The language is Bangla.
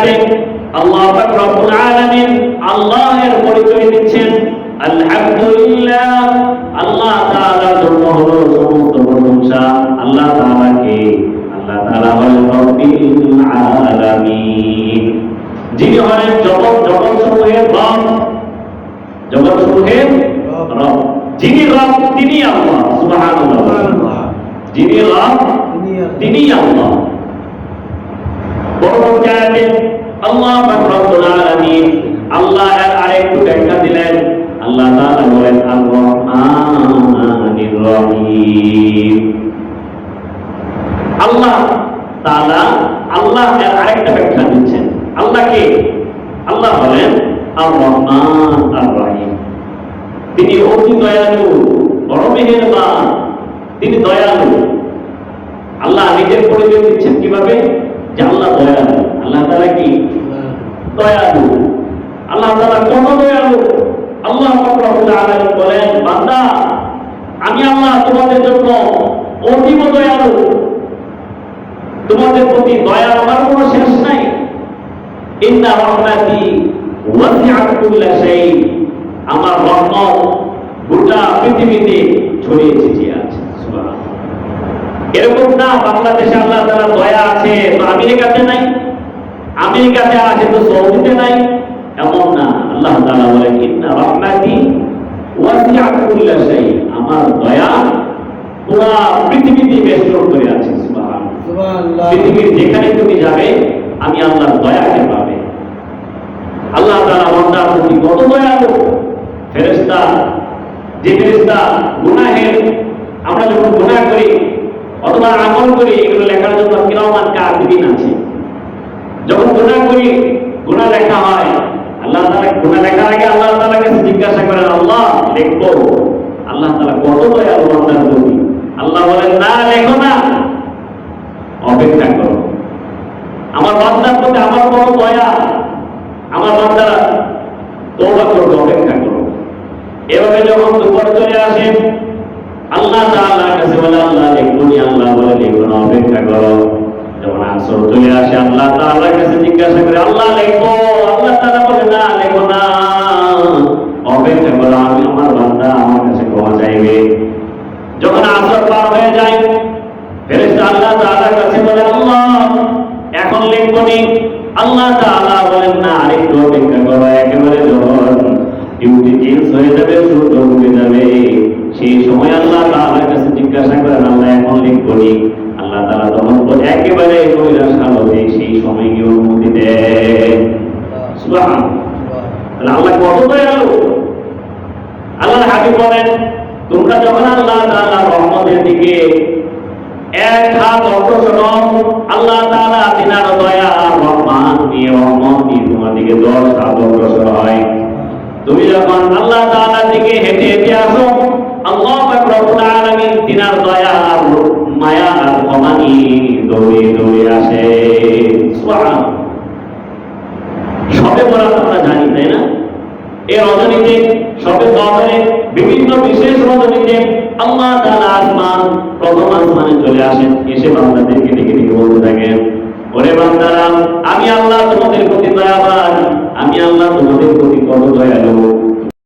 এখানে আল্লাহ পাক রব্বুল আলামিন আল্লাহের পরিচয় দিচ্ছেন। আলহামদুলিল্লাহ, আল্লাহ তাআলার জন্য হলো সমস্ত প্রশংসা। আল্লাহ তাআলাকে, আল্লাহ তাআলা হলেন রব্বুল আলামিন, যিনি হলেন জগৎসমূহের রব, জগৎসমূহের রব। যিনি রব তিনি আল্লাহ, সুবহানাল্লাহ। যিনি রব তিনি আল্লাহ। পরবর্তী আয়াতে আল্লাহ পাক রব্বুল আলামিন আল্লাহর আরেকটু ব্যাখ্যা দিলেন। আল্লাহ তাআলা বলেন আর রহমানির রহিম। আল্লাহ তাআলা আল্লাহর আরেকটা ব্যাখ্যা দিচ্ছেন। আল্লাহকে, আল্লাহ বলেন আর রহমান আর রহিম। তিনি অতি দয়ালু, বড় মেহেরবান, তিনি দয়ালু। আল্লাহ নিজের পরিচয় দিচ্ছেন কিভাবে? যে আল্লাহ দয়ালু। আল্লাহ তাআলা কি দয়ালু? আল্লাহ তাআলা কত দয়ালু! আল্লাহ পাক রব্বুল আলামিন বলেন, বান্দা আমি আল্লাহ তোমাদের জন্য অতীব দয়ালু। তোমাদের প্রতি দয়া আমার কোনো শেষ নাই। ইন্না রাহমাতি ওয়াসিআত কুল্লা শাই। আমার রহমত গোটা পৃথিবীতে ছড়িয়ে ছিটিয়ে আছে। সুবহানাল্লাহ। এরকম না বাংলাদেশে আল্লাহ তাআলা দয়া আছে তো আমেরিকাতে নাই, আমেরিকাতে আছে তো সৌদিতে নাই, এমন না। আল্লাহ তাআলা বলেন ইন্না রাহমাতি ওয়াসিআত কুল্লা শাই। আমার দয়া পুরো পৃথিবীতে বেষ্টন করে আছে। সুবহানাল্লাহ। পৃথিবীর যেখানে তুমি যাবে আমি আল্লাহর দয়াকে পাবে। আল্লাহ তাআলা বান্দার প্রতি কত দয়ালু। ফেরেশতা, যে ফেরেশতা গুনাহের, আমরা যখন গুনাহ করি অথবা আমল করি এগুলো লেখার জন্য কিরামান কাতিবিন আছে। যখন গুনাহ করি, গুনাহ লেখা হয়, আল্লাহ তাআলা গুনাহ লেখার আগে আল্লাহ তাআলার কাছে জিজ্ঞাসা করেন, আল্লাহ লিখবো? আল্লাহ তাআলা কত দয়ালু বান্দার প্রতি। আল্লাহ বলেন না, লেখো না, অপেক্ষা করো। আমার বান্দার প্রতি আমার বড় দয়া, আমার বান্দা তওবা করবে, অপেক্ষা করো। এভাবে যখন দুপুর চলে আসে আল্লাহ তাআলার কাছে বলে আল্লাহ লিখুনি, আল্লাহ বলে লিখো না, অপেক্ষা করো। যখন আসর চলে আসে আল্লাহ তাআলার কাছে জিজ্ঞাসা করে আল্লাহ লিখো? আল্লাহ তাআলা বলে না, লিখো না, অপেক্ষা করো, আমি আমার বান্দা আমার কাছে ক্ষমা চাইবে। যখন আসর পার হয়ে যায় ফেরেশতা আল্লাহ তাআলার কাছে বলে আল্লাহ এখন লিখবনি। আল্লাহ তাআলা বলেন না, আরেকটু অপেক্ষা করো। একেবারে যখন ডিউটি চেঞ্জ হয়ে যাবে, সূর্য ডুবে যাবে, সেই সময় আল্লাহ তাআলার কাছে জিজ্ঞাসা করেন আল্লাহ এখন লিখবনি। আল্লাহ তাআলা তখন একেবারে কৈলাস হালতে সেই সময় কি অনুমতি দেন। সুবহানাল্লাহ। আল্লাহ কত দয়ালু। আল্লাহর হাবিব বলেন তোমরা যখন আল্লাহ তাআলার রহমতের দিকে এক হাত অগ্রসর হও, আল্লাহ তাআলা তিনার দয়া আর রহমত নিয়ে তোমার দিকে 10 হাত অগ্রসর হয়। তুমি যখন আল্লাহ তাআলার দিকে হেঁটে হেঁটে আসো, আল্লাহ পাক রব্বুল আলামিন তিনার দয়া আর মায়া আর ক্ষমা নিয়ে দৌড়ে দৌড়ে আসে। সুবহানাল্লাহ। শবে বরাত আমরা জানি, তাই না? এই রজনীতে, শবে কদরে, বিভিন্ন বিশেষ রজনীতে আল্লাহ তাআলা আসমান, প্রথম আসমানে চলে আসেন, এসে বান্দাদেরকে ডেকে ডেকে বলতে থাকেন, ওরে বান্দারা আমি আল্লাহ তোমাদের প্রতি দয়াবান, আমি আল্লাহ তোমাদের প্রতি কত দয়ালু।